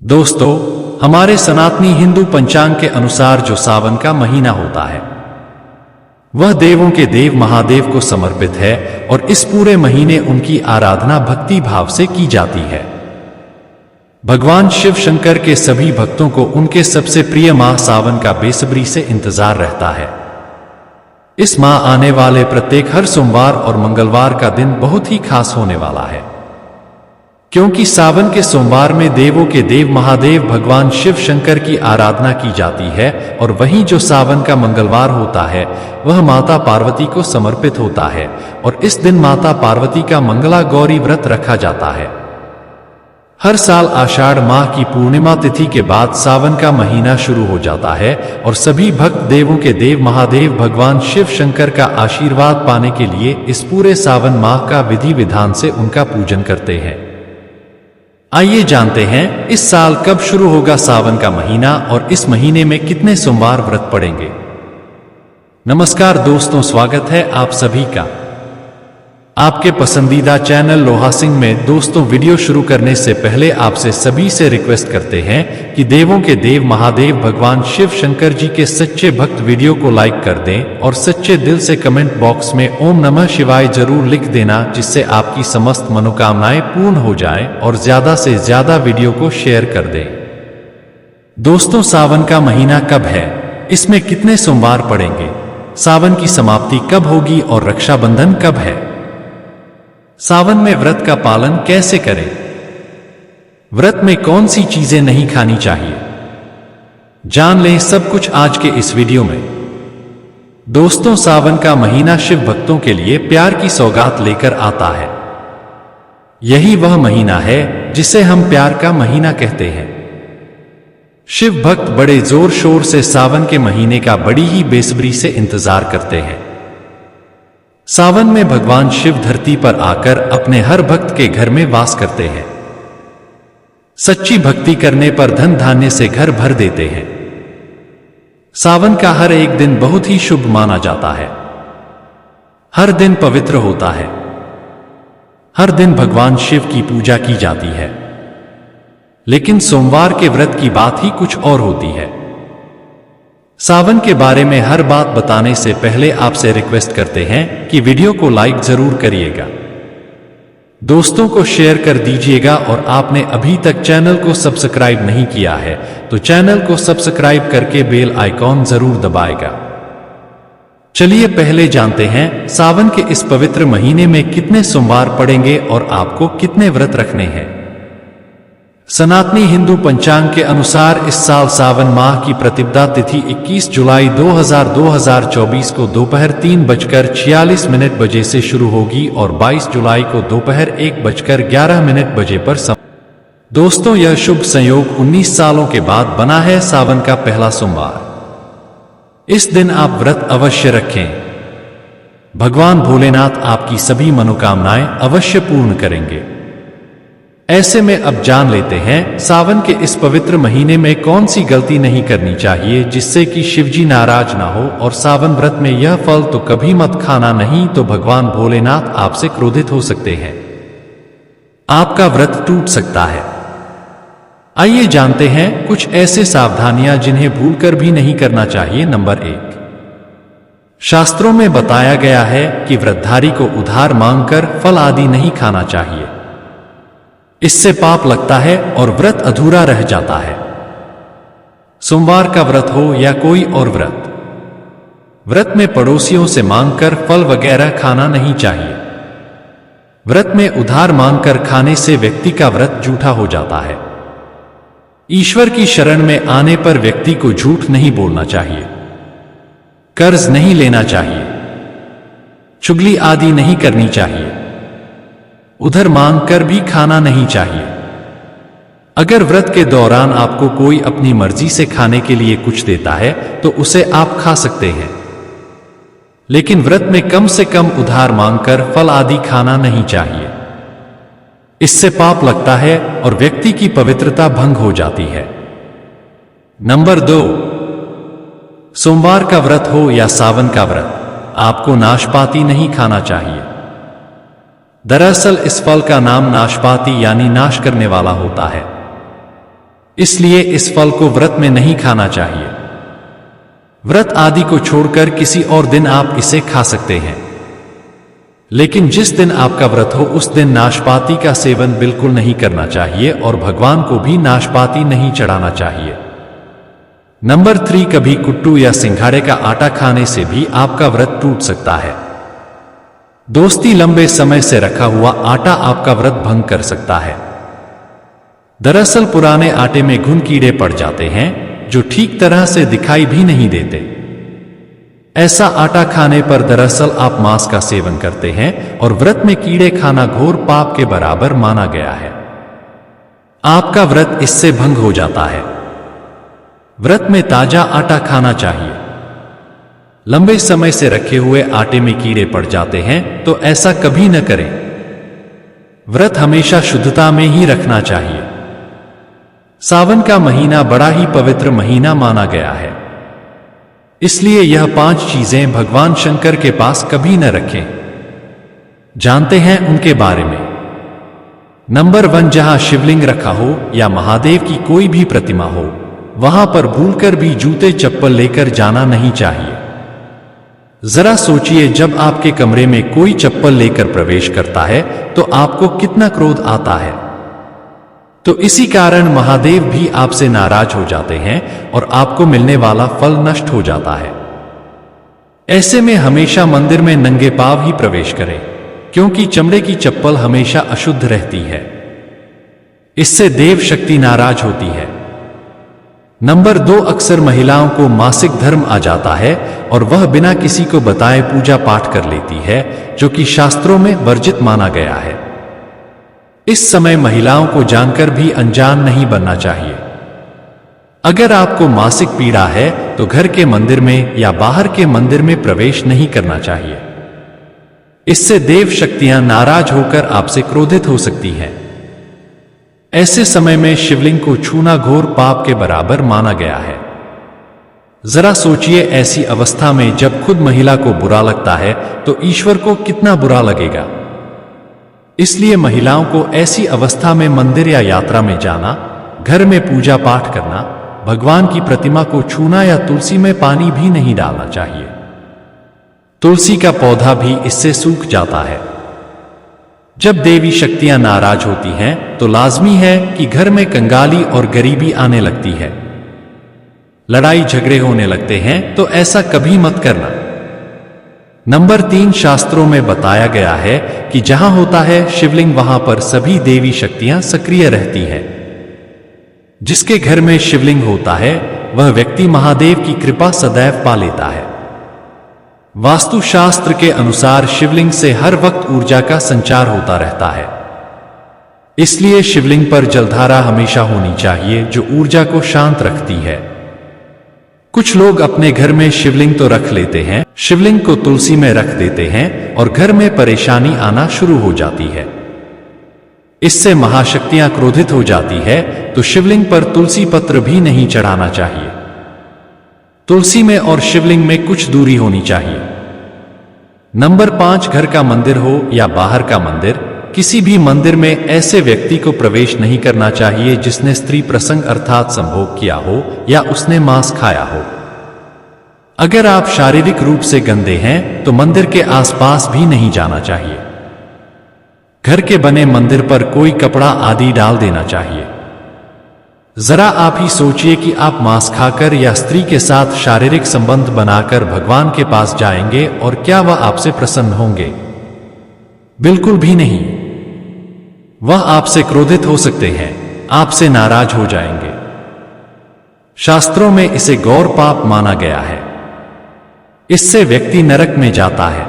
दोस्तों, हमारे सनातनी हिंदू पंचांग के अनुसार जो सावन का महीना होता है वह देवों के देव महादेव को समर्पित है और इस पूरे महीने उनकी आराधना भक्ति भाव से की जाती है। भगवान शिव शंकर के सभी भक्तों को उनके सबसे प्रिय माह सावन का बेसब्री से इंतजार रहता है। इस माह आने वाले प्रत्येक हर सोमवार और मंगलवार का दिन बहुत ही खास होने वाला है, क्योंकि सावन के सोमवार में देवों के देव महादेव भगवान शिव शंकर की आराधना की जाती है और वहीं जो सावन का मंगलवार होता है वह माता पार्वती को समर्पित होता है और इस दिन माता पार्वती का मंगला गौरी व्रत रखा जाता है। हर साल आषाढ़ माह की पूर्णिमा तिथि के बाद सावन का महीना शुरू हो जाता है और सभी भक्त देवों के देव महादेव भगवान शिव शंकर का आशीर्वाद पाने के लिए इस पूरे सावन माह का विधि विधान से उनका पूजन करते हैं। आइए जानते हैं इस साल कब शुरू होगा सावन का महीना और इस महीने में कितने सोमवार व्रत पड़ेंगे। नमस्कार दोस्तों, स्वागत है आप सभी का आपके पसंदीदा चैनल लोहा सिंह में। दोस्तों, वीडियो शुरू करने से पहले आपसे सभी से रिक्वेस्ट करते हैं कि देवों के देव महादेव भगवान शिव शंकर जी के सच्चे भक्त वीडियो को लाइक कर दें और सच्चे दिल से कमेंट बॉक्स में ओम नमः शिवाय जरूर लिख देना, जिससे आपकी समस्त मनोकामनाएं पूर्ण हो जाएं और ज्यादा से ज्यादा वीडियो को शेयर कर दें। दोस्तों, सावन का महीना कब है, इसमें कितने सोमवार पड़ेंगे, सावन की समाप्ति कब होगी और रक्षाबंधन कब है, सावन में व्रत का पालन कैसे करें, व्रत में कौन सी चीजें नहीं खानी चाहिए, जान लें सब कुछ आज के इस वीडियो में। दोस्तों, सावन का महीना शिव भक्तों के लिए प्यार की सौगात लेकर आता है। यही वह महीना है जिसे हम प्यार का महीना कहते हैं। शिव भक्त बड़े जोर शोर से सावन के महीने का बड़ी ही बेसब्री से इंतजार करते हैं। सावन में भगवान शिव धरती पर आकर अपने हर भक्त के घर में वास करते हैं। सच्ची भक्ति करने पर धन धान्य से घर भर देते हैं। सावन का हर एक दिन बहुत ही शुभ माना जाता है। हर दिन पवित्र होता है। हर दिन भगवान शिव की पूजा की जाती है। लेकिन सोमवार के व्रत की बात ही कुछ और होती है। सावन के बारे में हर बात बताने से पहले आपसे रिक्वेस्ट करते हैं कि वीडियो को लाइक जरूर करिएगा, दोस्तों को शेयर कर दीजिएगा और आपने अभी तक चैनल को सब्सक्राइब नहीं किया है तो चैनल को सब्सक्राइब करके बेल आइकॉन जरूर दबाएगा। चलिए पहले जानते हैं सावन के इस पवित्र महीने में कितने सोमवार पड़ेंगे और आपको कितने व्रत रखने हैं। सनातनी हिंदू पंचांग के अनुसार इस साल सावन माह की प्रतिपदा तिथि 21 जुलाई 2024 को दोपहर 3:46 बजे से शुरू होगी और 22 जुलाई को दोपहर 1:11 बजे पर दोस्तों, यह शुभ संयोग 19 सालों के बाद बना है सावन का पहला सोमवार। इस दिन आप व्रत अवश्य रखें। भगवान भोलेनाथ आपकी सभी मनोकामनाएं अवश्य पूर्ण करेंगे। ऐसे में अब जान लेते हैं सावन के इस पवित्र महीने में कौन सी गलती नहीं करनी चाहिए जिससे कि शिवजी नाराज ना हो। और सावन व्रत में यह फल तो कभी मत खाना, नहीं तो भगवान भोलेनाथ आपसे क्रोधित हो सकते हैं, आपका व्रत टूट सकता है। आइए जानते हैं कुछ ऐसे सावधानियां जिन्हें भूलकर भी नहीं करना चाहिए। नंबर 1, शास्त्रों में बताया गया है कि व्रतधारी को उधार मांगकर फल आदि नहीं खाना चाहिए। इससे पाप लगता है और व्रत अधूरा रह जाता है। सोमवार का व्रत हो या कोई और व्रत, व्रत में पड़ोसियों से मांगकर फल वगैरह खाना नहीं चाहिए। व्रत में उधार मांगकर खाने से व्यक्ति का व्रत झूठा हो जाता है। ईश्वर की शरण में आने पर व्यक्ति को झूठ नहीं बोलना चाहिए, कर्ज नहीं लेना चाहिए, चुगली आदि नहीं करनी चाहिए, उधर मांग कर भी खाना नहीं चाहिए। अगर व्रत के दौरान आपको कोई अपनी मर्जी से खाने के लिए कुछ देता है तो उसे आप खा सकते हैं, लेकिन व्रत में कम से कम उधार मांगकर फल आदि खाना नहीं चाहिए। इससे पाप लगता है और व्यक्ति की पवित्रता भंग हो जाती है। नंबर 2, सोमवार का व्रत हो या सावन का व्रत, आपको नाशपाती नहीं खाना चाहिए। दरअसल इस फल का नाम नाशपाती यानी नाश करने वाला होता है। इसलिए इस फल को व्रत में नहीं खाना चाहिए। व्रत आदि को छोड़कर किसी और दिन आप इसे खा सकते हैं, लेकिन जिस दिन आपका व्रत हो उस दिन नाशपाती का सेवन बिल्कुल नहीं करना चाहिए और भगवान को भी नाशपाती नहीं चढ़ाना चाहिए। नंबर 3, कभी कुट्टू या सिंघाड़े का आटा खाने से भी आपका व्रत टूट सकता है। दोस्ती, लंबे समय से रखा हुआ आटा आपका व्रत भंग कर सकता है। दरअसल पुराने आटे में घुन कीड़े पड़ जाते हैं जो ठीक तरह से दिखाई भी नहीं देते। ऐसा आटा खाने पर दरअसल आप मांस का सेवन करते हैं और व्रत में कीड़े खाना घोर पाप के बराबर माना गया है। आपका व्रत इससे भंग हो जाता है। व्रत में ताजा आटा खाना चाहिए। लंबे समय से रखे हुए आटे में कीड़े पड़ जाते हैं तो ऐसा कभी न करें। व्रत हमेशा शुद्धता में ही रखना चाहिए। सावन का महीना बड़ा ही पवित्र महीना माना गया है, इसलिए यह 5 चीजें भगवान शंकर के पास कभी न रखें। जानते हैं उनके बारे में। नंबर 1, जहां शिवलिंग रखा हो या महादेव की कोई भी प्रतिमा हो, वहां पर भूलकर भी जूते चप्पल लेकर जाना नहीं चाहिए। जरा सोचिए, जब आपके कमरे में कोई चप्पल लेकर प्रवेश करता है तो आपको कितना क्रोध आता है। तो इसी कारण महादेव भी आपसे नाराज हो जाते हैं और आपको मिलने वाला फल नष्ट हो जाता है। ऐसे में हमेशा मंदिर में नंगे पांव ही प्रवेश करें, क्योंकि चमड़े की चप्पल हमेशा अशुद्ध रहती है। इससे देव शक्ति नाराज होती है। नंबर 2, अक्सर महिलाओं को मासिक धर्म आ जाता है और वह बिना किसी को बताए पूजा पाठ कर लेती है, जो कि शास्त्रों में वर्जित माना गया है। इस समय महिलाओं को जानकर भी अनजान नहीं बनना चाहिए। अगर आपको मासिक पीड़ा है तो घर के मंदिर में या बाहर के मंदिर में प्रवेश नहीं करना चाहिए। इससे देव शक्तियां नाराज होकर आपसे क्रोधित हो सकती हैं। ऐसे समय में शिवलिंग को छूना घोर पाप के बराबर माना गया है। जरा सोचिए, ऐसी अवस्था में जब खुद महिला को बुरा लगता है तो ईश्वर को कितना बुरा लगेगा। इसलिए महिलाओं को ऐसी अवस्था में मंदिर या यात्रा में जाना, घर में पूजा पाठ करना, भगवान की प्रतिमा को छूना या तुलसी में पानी भी नहीं डालना चाहिए। तुलसी का पौधा भी इससे सूख जाता है। जब देवी शक्तियां नाराज होती हैं तो लाजमी है कि घर में कंगाली और गरीबी आने लगती है, लड़ाई झगड़े होने लगते हैं, तो ऐसा कभी मत करना। नंबर 3, शास्त्रों में बताया गया है कि जहां होता है शिवलिंग वहां पर सभी देवी शक्तियां सक्रिय रहती है। जिसके घर में शिवलिंग होता है वह व्यक्ति महादेव की कृपा सदैव पा लेता है। वास्तुशास्त्र के अनुसार शिवलिंग से हर वक्त ऊर्जा का संचार होता रहता है। इसलिए शिवलिंग पर जलधारा हमेशा होनी चाहिए जो ऊर्जा को शांत रखती है। कुछ लोग अपने घर में शिवलिंग तो रख लेते हैं, शिवलिंग को तुलसी में रख देते हैं और घर में परेशानी आना शुरू हो जाती है। इससे महाशक्तियां क्रोधित हो जाती है, तो शिवलिंग पर तुलसी पत्र भी नहीं चढ़ाना चाहिए। तुलसी में और शिवलिंग में कुछ दूरी होनी चाहिए। नंबर 5, घर का मंदिर हो या बाहर का मंदिर, किसी भी मंदिर में ऐसे व्यक्ति को प्रवेश नहीं करना चाहिए जिसने स्त्री प्रसंग अर्थात संभोग किया हो या उसने मांस खाया हो। अगर आप शारीरिक रूप से गंदे हैं तो मंदिर के आसपास भी नहीं जाना चाहिए। घर के बने मंदिर पर कोई कपड़ा आदि डाल देना चाहिए। जरा आप ही सोचिए कि आप मांस खाकर या स्त्री के साथ शारीरिक संबंध बनाकर भगवान के पास जाएंगे और क्या वह आपसे प्रसन्न होंगे? बिल्कुल भी नहीं। वह आपसे क्रोधित हो सकते हैं, आपसे नाराज हो जाएंगे। शास्त्रों में इसे गौर पाप माना गया है। इससे व्यक्ति नरक में जाता है।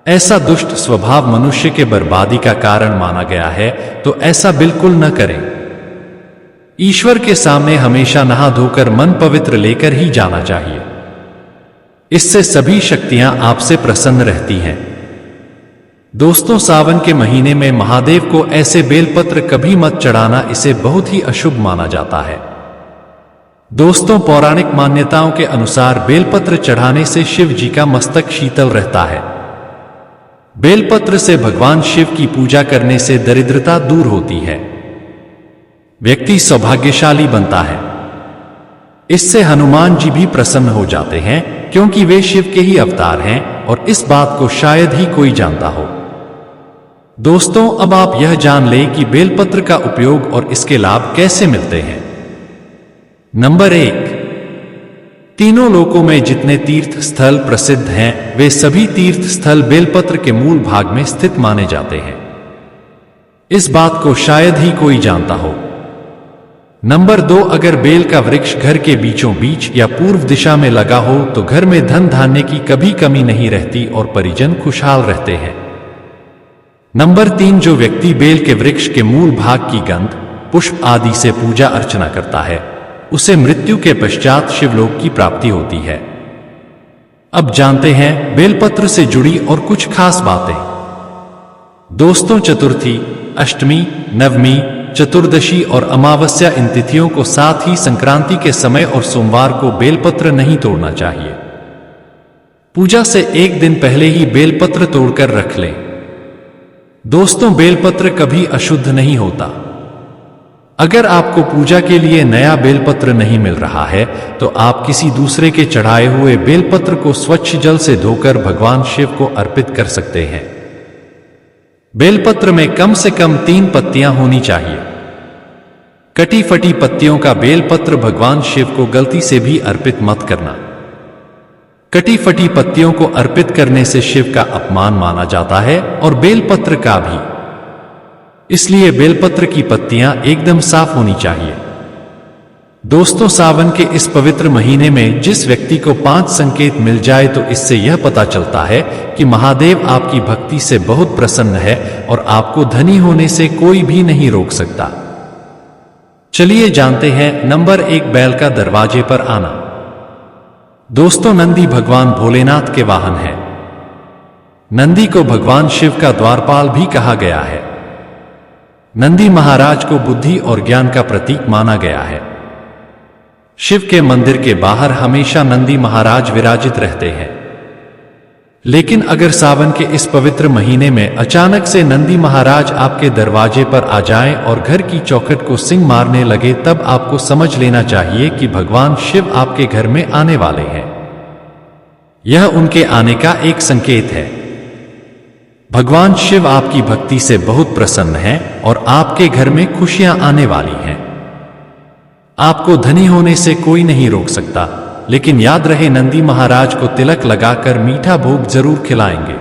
ऐसा दुष्ट स्वभाव मनुष्य के बर्बादी का कारण माना गया है, तो ऐसा बिल्कुल न करें। ईश्वर के सामने हमेशा नहा धोकर मन पवित्र लेकर ही जाना चाहिए। इससे सभी शक्तियां आपसे प्रसन्न रहती हैं। दोस्तों, सावन के महीने में महादेव को ऐसे बेलपत्र कभी मत चढ़ाना, इसे बहुत ही अशुभ माना जाता है। दोस्तों, पौराणिक मान्यताओं के अनुसार बेलपत्र चढ़ाने से शिव जी का मस्तक शीतल रहता है। बेलपत्र से भगवान शिव की पूजा करने से दरिद्रता दूर होती है। व्यक्ति सौभाग्यशाली बनता है। इससे हनुमान जी भी प्रसन्न हो जाते हैं, क्योंकि वे शिव के ही अवतार हैं और इस बात को शायद ही कोई जानता हो। दोस्तों, अब आप यह जान लें कि बेलपत्र का उपयोग और इसके लाभ कैसे मिलते हैं। नंबर 1, तीनों लोकों में जितने तीर्थ स्थल प्रसिद्ध हैं, वे सभी तीर्थ स्थल बेलपत्र के मूल भाग में स्थित माने जाते हैं। इस बात को शायद ही कोई जानता हो। नंबर 2, अगर बेल का वृक्ष घर के बीचों बीच या पूर्व दिशा में लगा हो तो घर में धन धान्य की कभी कमी नहीं रहती और परिजन खुशहाल रहते हैं। नंबर 3, जो व्यक्ति बेल के वृक्ष के मूल भाग की गंध, पुष्प आदि से पूजा अर्चना करता है, उसे मृत्यु के पश्चात शिवलोक की प्राप्ति होती है। अब जानते हैं बेलपत्र से जुड़ी और कुछ खास बातें। दोस्तों, चतुर्थी, अष्टमी, नवमी, चतुर्दशी और अमावस्या इन तिथियों को, साथ ही संक्रांति के समय और सोमवार को बेलपत्र नहीं तोड़ना चाहिए। पूजा से एक दिन पहले ही बेलपत्र तोड़कर रख लें। दोस्तों, बेलपत्र कभी अशुद्ध नहीं होता। अगर आपको पूजा के लिए नया बेलपत्र नहीं मिल रहा है तो आप किसी दूसरे के चढ़ाए हुए बेलपत्र को स्वच्छ जल से धोकर भगवान शिव को अर्पित कर सकते हैं। बेलपत्र में कम से कम 3 पत्तियां होनी चाहिए। कटी फटी पत्तियों का बेलपत्र भगवान शिव को गलती से भी अर्पित मत करना। कटी फटी पत्तियों को अर्पित करने से शिव का अपमान माना जाता है और बेलपत्र का भी। इसलिए बेलपत्र की पत्तियां एकदम साफ होनी चाहिए। दोस्तों, सावन के इस पवित्र महीने में जिस व्यक्ति को 5 संकेत मिल जाए तो इससे यह पता चलता है कि महादेव आपकी भक्ति से बहुत प्रसन्न है और आपको धनी होने से कोई भी नहीं रोक सकता। चलिए जानते हैं। नंबर 1, बैल का दरवाजे पर आना। दोस्तों, नंदी भगवान भोलेनाथ के वाहन है। नंदी को भगवान शिव का द्वारपाल भी कहा गया है। नंदी महाराज को बुद्धि और ज्ञान का प्रतीक माना गया है। शिव के मंदिर के बाहर हमेशा नंदी महाराज विराजित रहते हैं। लेकिन अगर सावन के इस पवित्र महीने में अचानक से नंदी महाराज आपके दरवाजे पर आ जाएं और घर की चौखट को सींग मारने लगे, तब आपको समझ लेना चाहिए कि भगवान शिव आपके घर में आने वाले हैं। यह उनके आने का एक संकेत है। भगवान शिव आपकी भक्ति से बहुत प्रसन्न हैं और आपके घर में खुशियां आने वाली हैं। आपको धनी होने से कोई नहीं रोक सकता, लेकिन याद रहे नंदी महाराज को तिलक लगाकर मीठा भोग जरूर खिलाएंगे।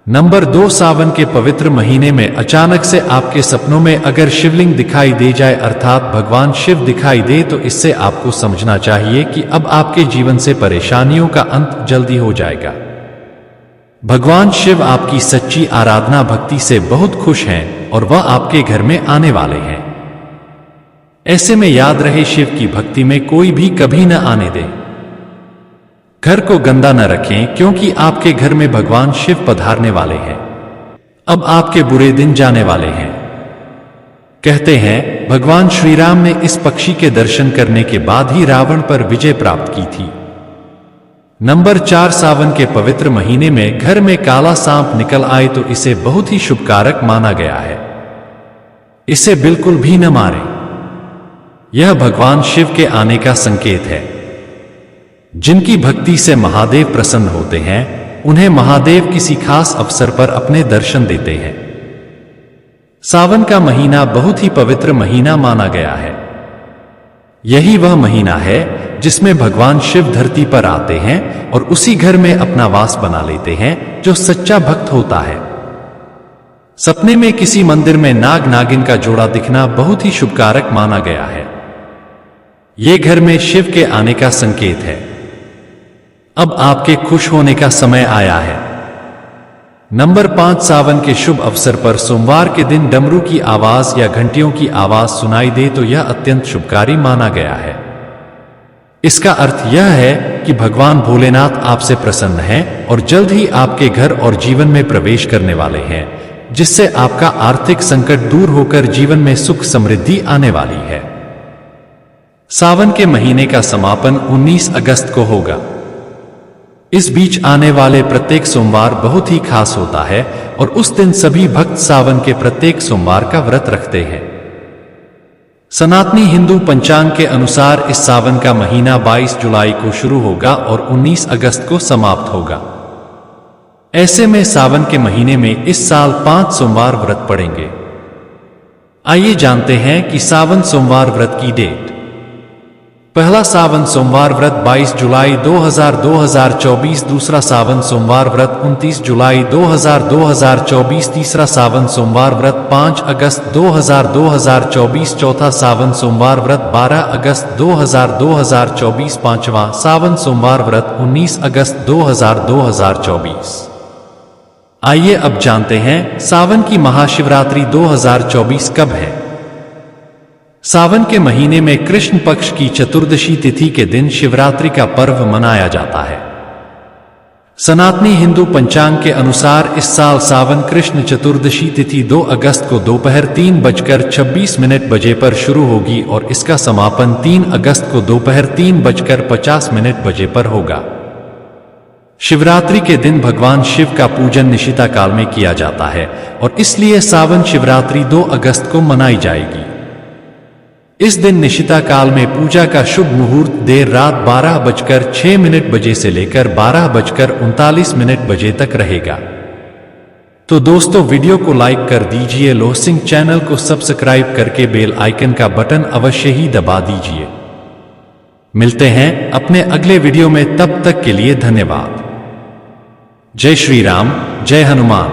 नंबर 2, सावन के पवित्र महीने में अचानक से आपके सपनों में अगर शिवलिंग दिखाई दे जाए, अर्थात भगवान शिव दिखाई दे, तो इससे आपको समझना चाहिए कि अब आपके जीवन से परेशानियों का अंत जल्दी हो जाएगा। भगवान शिव आपकी सच्ची आराधना भक्ति से बहुत खुश हैं और वह आपके घर में आने वाले हैं। ऐसे में याद रहे, शिव की भक्ति में कोई भी कभी न आने दें। घर को गंदा न रखें, क्योंकि आपके घर में भगवान शिव पधारने वाले हैं। अब आपके बुरे दिन जाने वाले हैं। कहते हैं भगवान श्री राम ने इस पक्षी के दर्शन करने के बाद ही रावण पर विजय प्राप्त की थी। नंबर 4, सावन के पवित्र महीने में घर में काला सांप निकल आए तो इसे बहुत ही शुभकारक माना गया है। इसे बिल्कुल भी न मारें। यह भगवान शिव के आने का संकेत है। जिनकी भक्ति से महादेव प्रसन्न होते हैं, उन्हें महादेव किसी खास अवसर पर अपने दर्शन देते हैं। सावन का महीना बहुत ही पवित्र महीना माना गया है। यही वह महीना है जिसमें भगवान शिव धरती पर आते हैं और उसी घर में अपना वास बना लेते हैं जो सच्चा भक्त होता है। सपने में किसी मंदिर में नाग नागिन का जोड़ा दिखना बहुत ही शुभकारक माना गया है। ये घर में शिव के आने का संकेत है। अब आपके खुश होने का समय आया है। नंबर 5, सावन के शुभ अवसर पर सोमवार के दिन डमरू की आवाज या घंटियों की आवाज सुनाई दे तो यह अत्यंत शुभकारी माना गया है। इसका अर्थ यह है कि भगवान भोलेनाथ आपसे प्रसन्न हैं और जल्द ही आपके घर और जीवन में प्रवेश करने वाले हैं, जिससे आपका आर्थिक संकट दूर होकर जीवन में सुख समृद्धि आने वाली है। सावन के महीने का समापन 19 अगस्त को होगा। इस बीच आने वाले प्रत्येक सोमवार बहुत ही खास होता है और उस दिन सभी भक्त सावन के प्रत्येक सोमवार का व्रत रखते हैं। सनातनी हिंदू पंचांग के अनुसार इस सावन का महीना 22 जुलाई को शुरू होगा और 19 अगस्त को समाप्त होगा। ऐसे में सावन के महीने में इस साल 5 सोमवार व्रत पड़ेंगे। आइए जानते हैं कि सावन सोमवार व्रत की डेट। पहला सावन सोमवार व्रत 22 जुलाई 2024, दूसरा सावन सोमवार व्रत 29 जुलाई 2024, तीसरा सावन सोमवार व्रत 5 अगस्त 2024, चौथा सावन सोमवार व्रत 12 अगस्त 2024, पांचवा सावन सोमवार व्रत 19 अगस्त 2024। आइए अब जानते हैं सावन की महाशिवरात्रि 2024 कब है। सावन के महीने में कृष्ण पक्ष की चतुर्दशी तिथि के दिन शिवरात्रि का पर्व मनाया जाता है। सनातनी हिंदू पंचांग के अनुसार इस साल सावन कृष्ण चतुर्दशी तिथि 2 अगस्त को दोपहर 3:26 बजे पर शुरू होगी और इसका समापन 3 अगस्त को दोपहर 3:50 बजे पर होगा। शिवरात्रि के दिन भगवान शिव का पूजन निशिता काल में किया जाता है और इसलिए सावन शिवरात्रि 2 अगस्त को मनाई जाएगी। इस दिन निशिता काल में पूजा का शुभ मुहूर्त देर रात 12:06 बजे से लेकर 12:39 बजे तक रहेगा। तो दोस्तों, वीडियो को लाइक कर दीजिए, लोहसिंह चैनल को सब्सक्राइब करके बेल आइकन का बटन अवश्य ही दबा दीजिए। मिलते हैं अपने अगले वीडियो में, तब तक के लिए धन्यवाद। जय श्री राम, जय हनुमान।